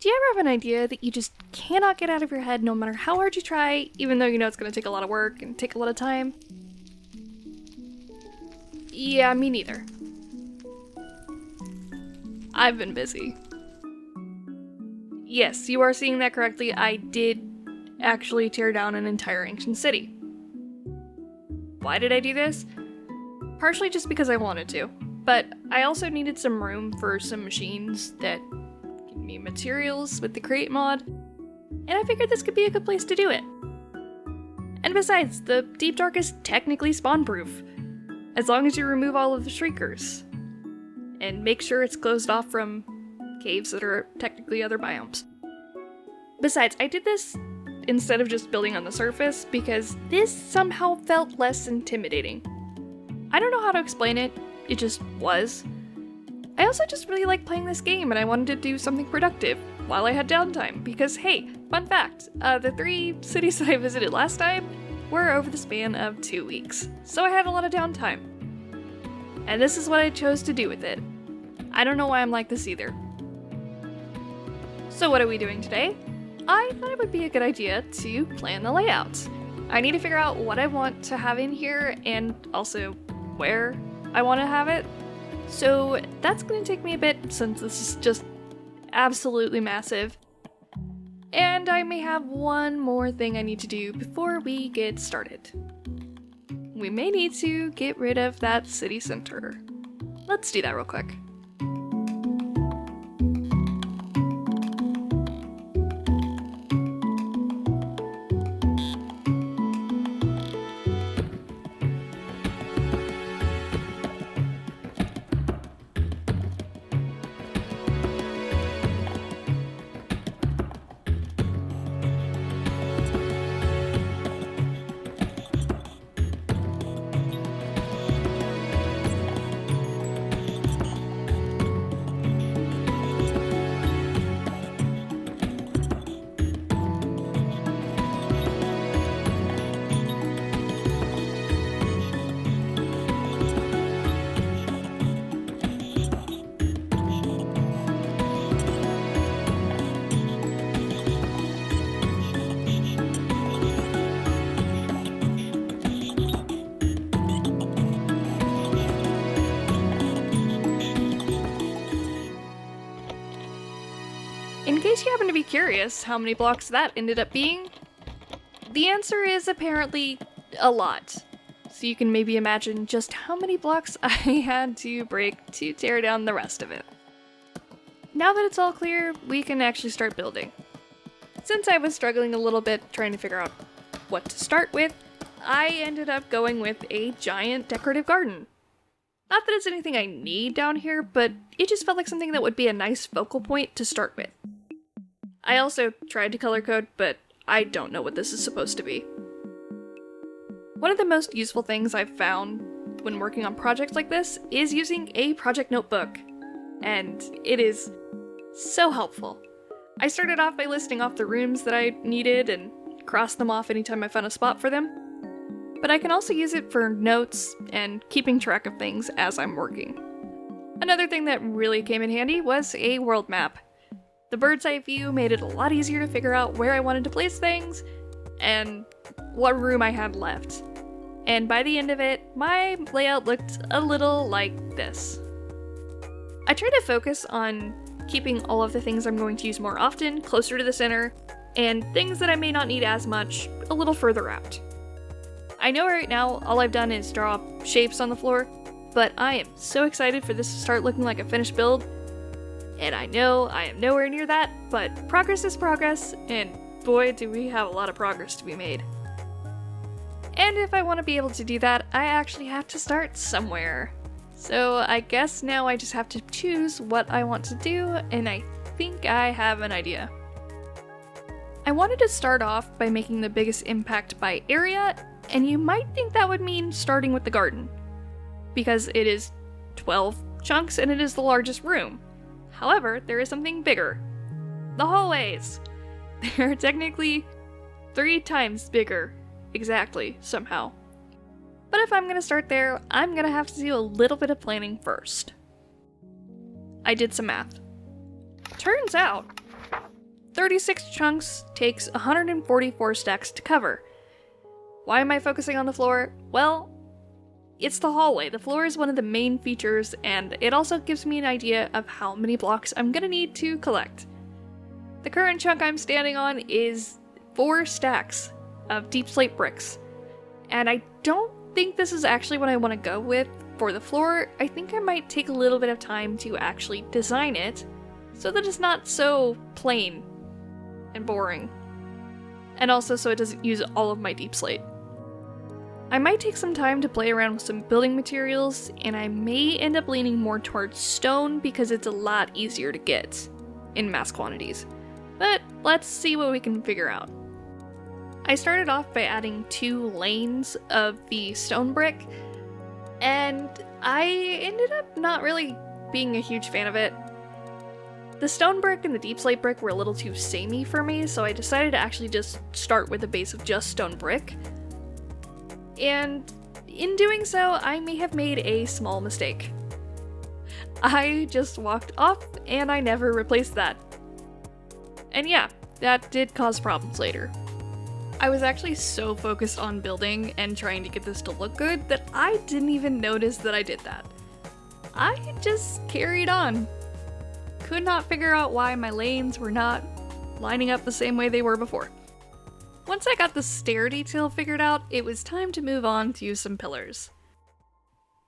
Do you ever have an idea that you just cannot get out of your head no matter how hard you try, even though you know it's going to take a lot of work and take a lot of time? Yeah, me neither. I've been busy. Yes, you are seeing that correctly. I did actually tear down an entire ancient city. Why did I do this? Partially just because I wanted to, but I also needed some room for some machines that give me materials with the Create mod, and I figured this could be a good place to do it. And besides, the Deep Dark is technically spawn-proof, as long as you remove all of the shriekers, and make sure it's closed off from caves that are technically other biomes. Besides, I did this instead of just building on the surface because this somehow felt less intimidating. I don't know how to explain it, it just was. I also just really like playing this game and I wanted to do something productive while I had downtime because hey, fun fact, the 3 cities that I visited last time were over the span of 2 weeks, so I had a lot of downtime. And this is what I chose to do with it. I don't know why I'm like this either. So what are we doing today? I thought it would be a good idea to plan the layout. I need to figure out what I want to have in here and also where I want to have it. So that's going to take me a bit since this is just absolutely massive. And I may have one more thing I need to do before we get started. We may need to get rid of that city center. Let's do that real quick. In case you happen to be curious how many blocks that ended up being, the answer is apparently a lot. So you can maybe imagine just how many blocks I had to break to tear down the rest of it. Now that it's all clear, we can actually start building. Since I was struggling a little bit trying to figure out what to start with, I ended up going with a giant decorative garden. Not that it's anything I need down here, but it just felt like something that would be a nice focal point to start with. I also tried to color code, but I don't know what this is supposed to be. One of the most useful things I've found when working on projects like this is using a project notebook, and it is so helpful. I started off by listing off the rooms that I needed and crossed them off anytime I found a spot for them, but I can also use it for notes and keeping track of things as I'm working. Another thing that really came in handy was a world map. The bird's eye view made it a lot easier to figure out where I wanted to place things and what room I had left. And by the end of it, my layout looked a little like this. I try to focus on keeping all of the things I'm going to use more often closer to the center, and things that I may not need as much a little further out. I know right now all I've done is draw shapes on the floor, but I am so excited for this to start looking like a finished build. And I know I am nowhere near that, but progress is progress, and boy do we have a lot of progress to be made. And if I want to be able to do that, I actually have to start somewhere. So I guess now I just have to choose what I want to do, and I think I have an idea. I wanted to start off by making the biggest impact by area, and you might think that would mean starting with the garden, because it is 12 chunks and it is the largest room. However, there is something bigger. The hallways. They're technically 3 times bigger, exactly, somehow. But if I'm gonna start there, I'm gonna have to do a little bit of planning first. I did some math. Turns out, 36 chunks takes 144 stacks to cover. Why am I focusing on the floor? Well, it's the hallway. The floor is one of the main features, and it also gives me an idea of how many blocks I'm gonna need to collect. The current chunk I'm standing on is 4 stacks of deep slate bricks, and I don't think this is actually what I want to go with for the floor. I think I might take a little bit of time to actually design it so that it's not so plain and boring, and also so it doesn't use all of my deep slate. I might take some time to play around with some building materials, and I may end up leaning more towards stone because it's a lot easier to get in mass quantities. But let's see what we can figure out. I started off by adding 2 lanes of the stone brick, and I ended up not really being a huge fan of it. The stone brick and the deep slate brick were a little too samey for me, so I decided to actually just start with a base of just stone brick. And in doing so, I may have made a small mistake. I just walked off and I never replaced that. And yeah, that did cause problems later. I was actually so focused on building and trying to get this to look good that I didn't even notice that I did that. I just carried on. Could not figure out why my lanes were not lining up the same way they were before. Once I got the stair detail figured out, it was time to move on to some pillars.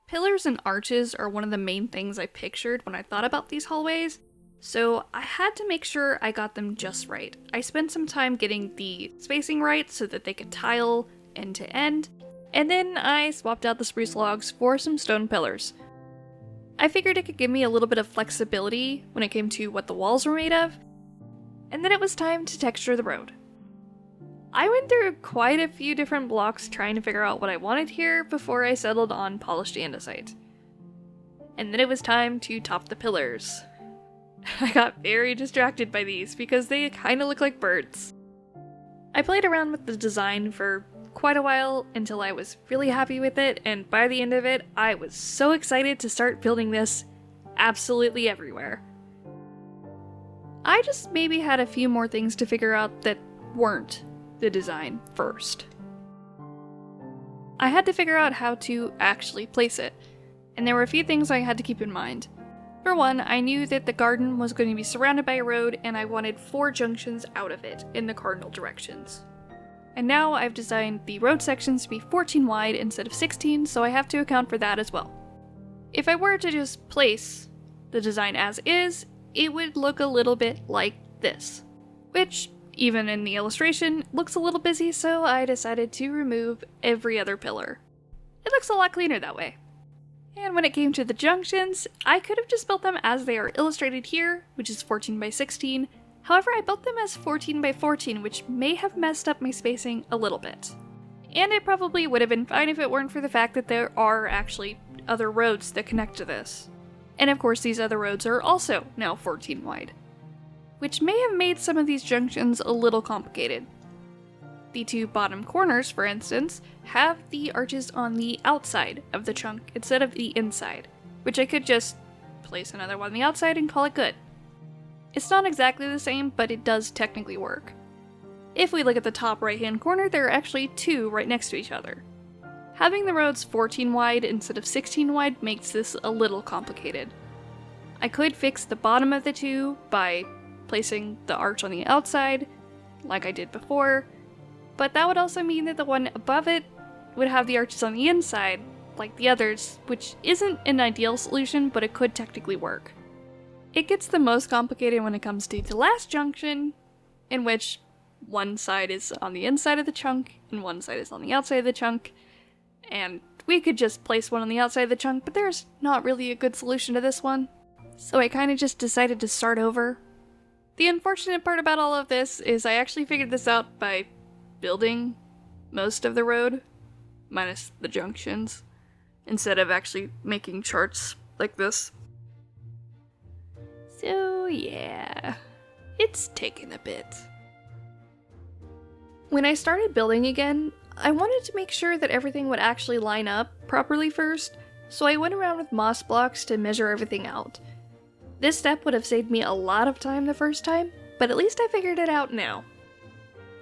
Pillars and arches are one of the main things I pictured when I thought about these hallways, so I had to make sure I got them just right. I spent some time getting the spacing right so that they could tile end to end, and then I swapped out the spruce logs for some stone pillars. I figured it could give me a little bit of flexibility when it came to what the walls were made of, and then it was time to texture the road. I went through quite a few different blocks trying to figure out what I wanted here before I settled on polished andesite. And then it was time to top the pillars. I got very distracted by these because they kind of look like birds. I played around with the design for quite a while until I was really happy with it, and by the end of it, I was so excited to start building this absolutely everywhere. I just maybe had a few more things to figure out that weren't the design first. I had to figure out how to actually place it, and there were a few things I had to keep in mind. For one, I knew that the garden was going to be surrounded by a road, and I wanted 4 junctions out of it in the cardinal directions. And now I've designed the road sections to be 14 wide instead of 16, so I have to account for that as well. If I were to just place the design as is, it would look a little bit like this, which, even in the illustration, looks a little busy, so I decided to remove every other pillar. It looks a lot cleaner that way. And when it came to the junctions, I could have just built them as they are illustrated here, which is 14 by 16. However, I built them as 14 by 14, which may have messed up my spacing a little bit. And it probably would have been fine if it weren't for the fact that there are actually other roads that connect to this. And of course, these other roads are also now 14 wide, which may have made some of these junctions a little complicated. The 2 bottom corners, for instance, have the arches on the outside of the chunk instead of the inside, which I could just place another one on the outside and call it good. It's not exactly the same, but it does technically work. If we look at the top right-hand corner, there are actually 2 right next to each other. Having the roads 14 wide instead of 16 wide makes this a little complicated. I could fix the bottom of the 2 by placing the arch on the outside, like I did before, but that would also mean that the one above it would have the arches on the inside, like the others, which isn't an ideal solution, but it could technically work. It gets the most complicated when it comes to the last junction, in which one side is on the inside of the chunk and one side is on the outside of the chunk, and we could just place one on the outside of the chunk, but there's not really a good solution to this one, so I kind of just decided to start over. The unfortunate part about all of this is I actually figured this out by building most of the road, minus the junctions, instead of actually making charts like this. So yeah, it's taken a bit. When I started building again, I wanted to make sure that everything would actually line up properly first, so I went around with moss blocks to measure everything out. This step would have saved me a lot of time the first time, but at least I figured it out now.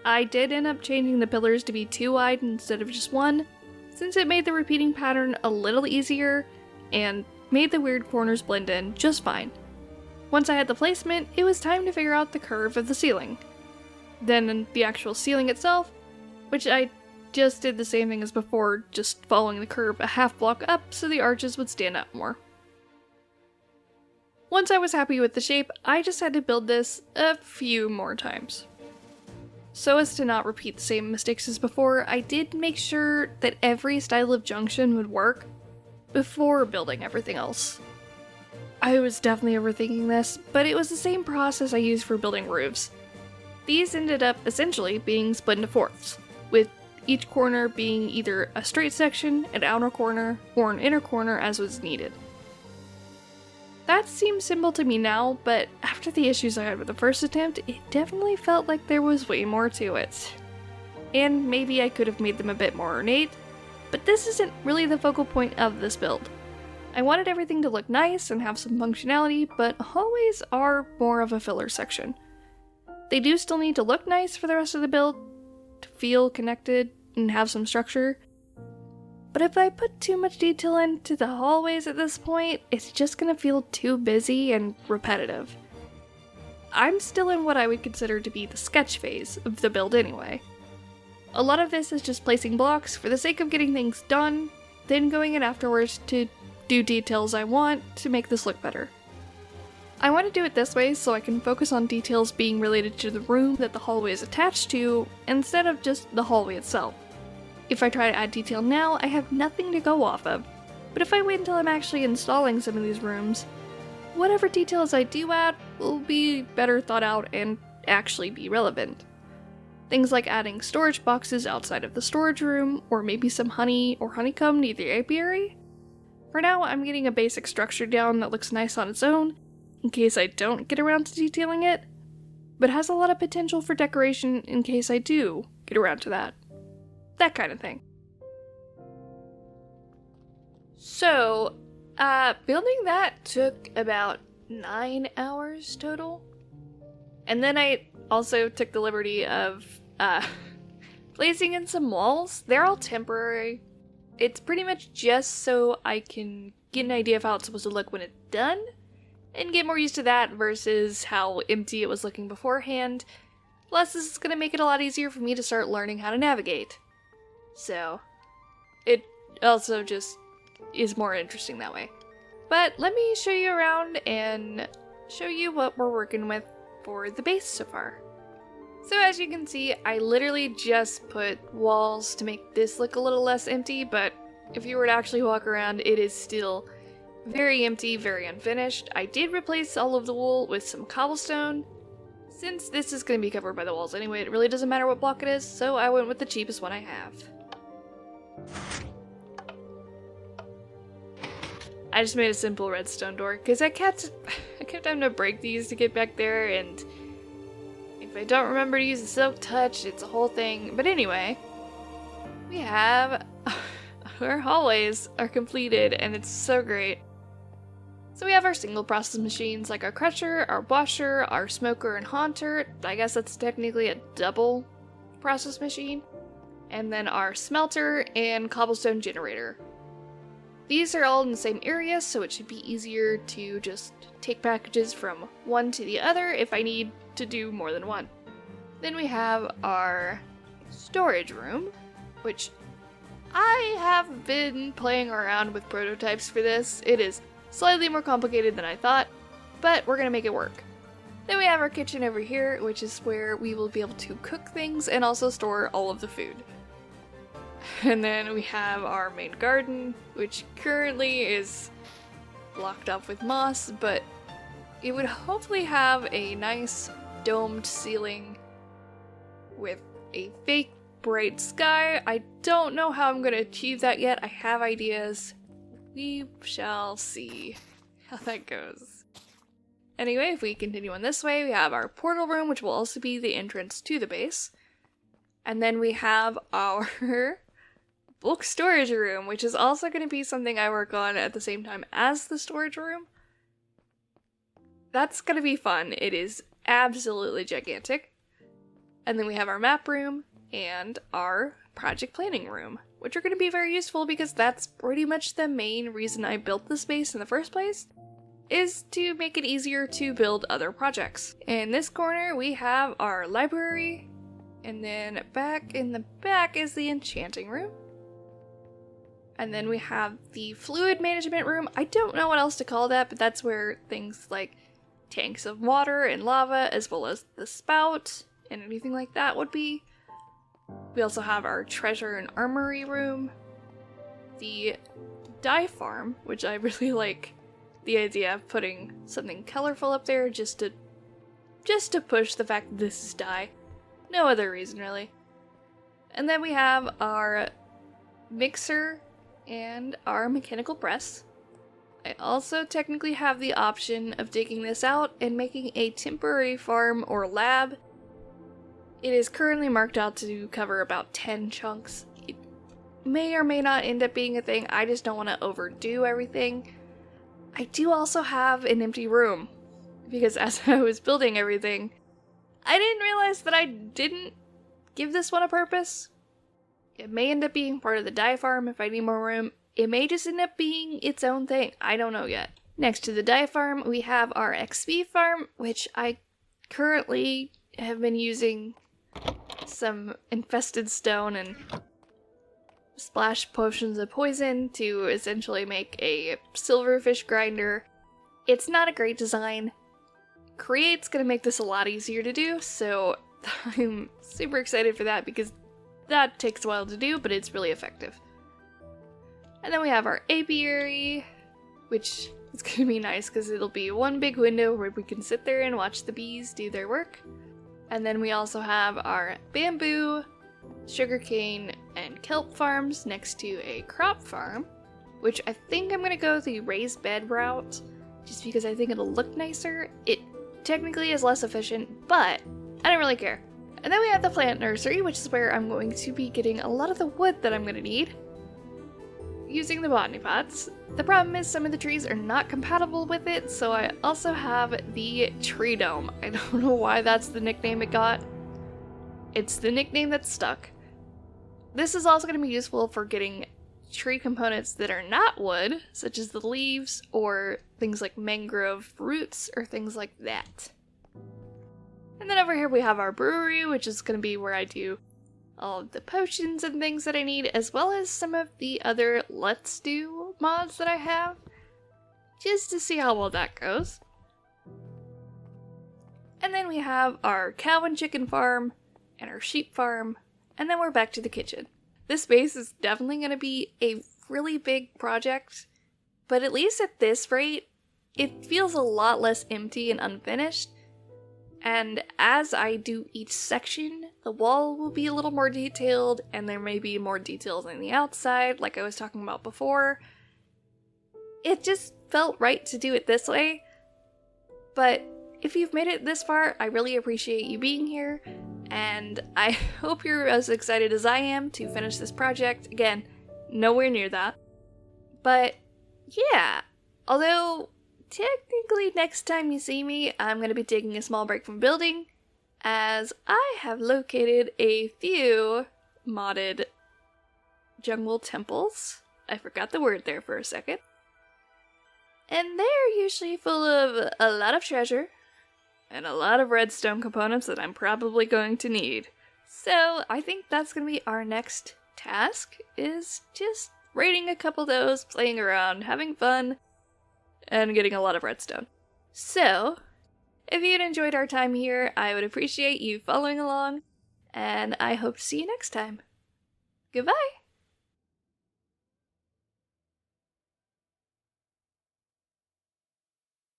I did end up changing the pillars to be 2 wide instead of just 1, since it made the repeating pattern a little easier and made the weird corners blend in just fine. Once I had the placement, it was time to figure out the curve of the ceiling. Then the actual ceiling itself, which I just did the same thing as before, just following the curve a half block up so the arches would stand out more. Once I was happy with the shape, I just had to build this a few more times. So as to not repeat the same mistakes as before, I did make sure that every style of junction would work before building everything else. I was definitely overthinking this, but it was the same process I used for building roofs. These ended up essentially being split into fourths, with each corner being either a straight section, an outer corner, or an inner corner as was needed. That seems simple to me now, but after the issues I had with the first attempt, it definitely felt like there was way more to it. And maybe I could have made them a bit more ornate, but this isn't really the focal point of this build. I wanted everything to look nice and have some functionality, but hallways are more of a filler section. They do still need to look nice for the rest of the build, to feel connected and have some structure. But if I put too much detail into the hallways at this point, it's just gonna feel too busy and repetitive. I'm still in what I would consider to be the sketch phase of the build anyway. A lot of this is just placing blocks for the sake of getting things done, then going in afterwards to do details I want to make this look better. I want to do it this way so I can focus on details being related to the room that the hallway is attached to, instead of just the hallway itself. If I try to add detail now, I have nothing to go off of, but if I wait until I'm actually installing some of these rooms, whatever details I do add will be better thought out and actually be relevant. Things like adding storage boxes outside of the storage room, or maybe some honey or honeycomb near the apiary. For now, I'm getting a basic structure down that looks nice on its own, in case I don't get around to detailing it, but has a lot of potential for decoration in case I do get around to that. That kind of thing. So, building that took about 9 hours total. And then I also took the liberty of, placing in some walls. They're all temporary. It's pretty much just so I can get an idea of how it's supposed to look when it's done, and get more used to that versus how empty it was looking beforehand. Plus, this is going to make it a lot easier for me to start learning how to navigate. So, it also just is more interesting that way. But let me show you around and show you what we're working with for the base so far. So as you can see, I literally just put walls to make this look a little less empty, but if you were to actually walk around, it is still very empty, very unfinished. I did replace all of the wool with some cobblestone. Since this is going to be covered by the walls anyway, it really doesn't matter what block it is, so I went with the cheapest one I have. I just made a simple redstone door, because I kept having to break these to get back there, and if I don't remember to use the silk touch, it's a whole thing. But anyway, we have our hallways are completed, and it's so great. So we have our single process machines like our crusher, our washer, our smoker, and haunter. I guess that's technically a double process machine. And then our smelter and cobblestone generator. These are all in the same area, so it should be easier to just take packages from one to the other if I need to do more than one. Then we have our storage room, which I have been playing around with prototypes for this. It is slightly more complicated than I thought, but we're gonna make it work. Then we have our kitchen over here, which is where we will be able to cook things and also store all of the food. And then we have our main garden, which currently is blocked off with moss, but it would hopefully have a nice domed ceiling with a fake bright sky. I don't know how I'm going to achieve that yet. I have ideas. We shall see how that goes. Anyway, if we continue on this way, we have our portal room, which will also be the entrance to the base. And then we have our bulk storage room, which is also going to be something I work on at the same time as the storage room. That's going to be fun. It is absolutely gigantic. And then we have our map room and our project planning room, which are going to be very useful because that's pretty much the main reason I built the space in the first place, is to make it easier to build other projects. In this corner, we have our library, and then back in the back is the enchanting room. And then we have the fluid management room. I don't know what else to call that, but that's where things like tanks of water and lava, as well as the spout and anything like that would be. We also have our treasure and armory room. The dye farm, which I really like the idea of putting something colorful up there just to push the fact that this is dye. No other reason, really. And then we have our mixer and our mechanical press. I also technically have the option of taking this out and making a temporary farm or lab. It is currently marked out to cover about 10 chunks. It may or may not end up being a thing. I just don't want to overdo everything. I do also have an empty room, because as I was building everything, I didn't realize that I didn't give this one a purpose. It may end up being part of the dye farm if I need more room. It may just end up being its own thing. I don't know yet. Next to the dye farm, we have our XP farm, which I currently have been using some infested stone and splash potions of poison to essentially make a silverfish grinder. It's not a great design. Create's gonna make this a lot easier to do, so I'm super excited for that because that takes a while to do, but it's really effective. And then we have our apiary, which is gonna be nice because it'll be one big window where we can sit there and watch the bees do their work. And then we also have our bamboo, sugarcane, and kelp farms next to a crop farm, which I think I'm gonna go the raised bed route just because I think it'll look nicer. It technically is less efficient, but I don't really care. And then we have the plant nursery, which is where I'm going to be getting a lot of the wood that I'm gonna need using the botany pots. The problem is some of the trees are not compatible with it, so I also have the tree dome. I don't know why that's the nickname it got. It's the nickname that's stuck. This is also going to be useful for getting tree components that are not wood, such as the leaves or things like mangrove roots or things like that. And then over here we have our brewery, which is going to be where I do all of the potions and things that I need, as well as some of the other Let's Do mods that I have, just to see how well that goes. And then we have our cow and chicken farm, and our sheep farm, and then we're back to the kitchen. This space is definitely going to be a really big project, but at least at this rate, it feels a lot less empty and unfinished. And as I do each section, the wall will be a little more detailed, and there may be more details on the outside, like I was talking about before. It just felt right to do it this way, but if you've made it this far, I really appreciate you being here, and I hope you're as excited as I am to finish this project. Again, nowhere near that. But yeah, although technically next time you see me, I'm going to be taking a small break from building, as I have located a few modded jungle temples. I forgot the word there for a second. And they're usually full of a lot of treasure, and a lot of redstone components that I'm probably going to need. So I think that's going to be our next task, is just raiding a couple of those, playing around, having fun, and getting a lot of redstone. So, if you'd enjoyed our time here, I would appreciate you following along, and I hope to see you next time. Goodbye!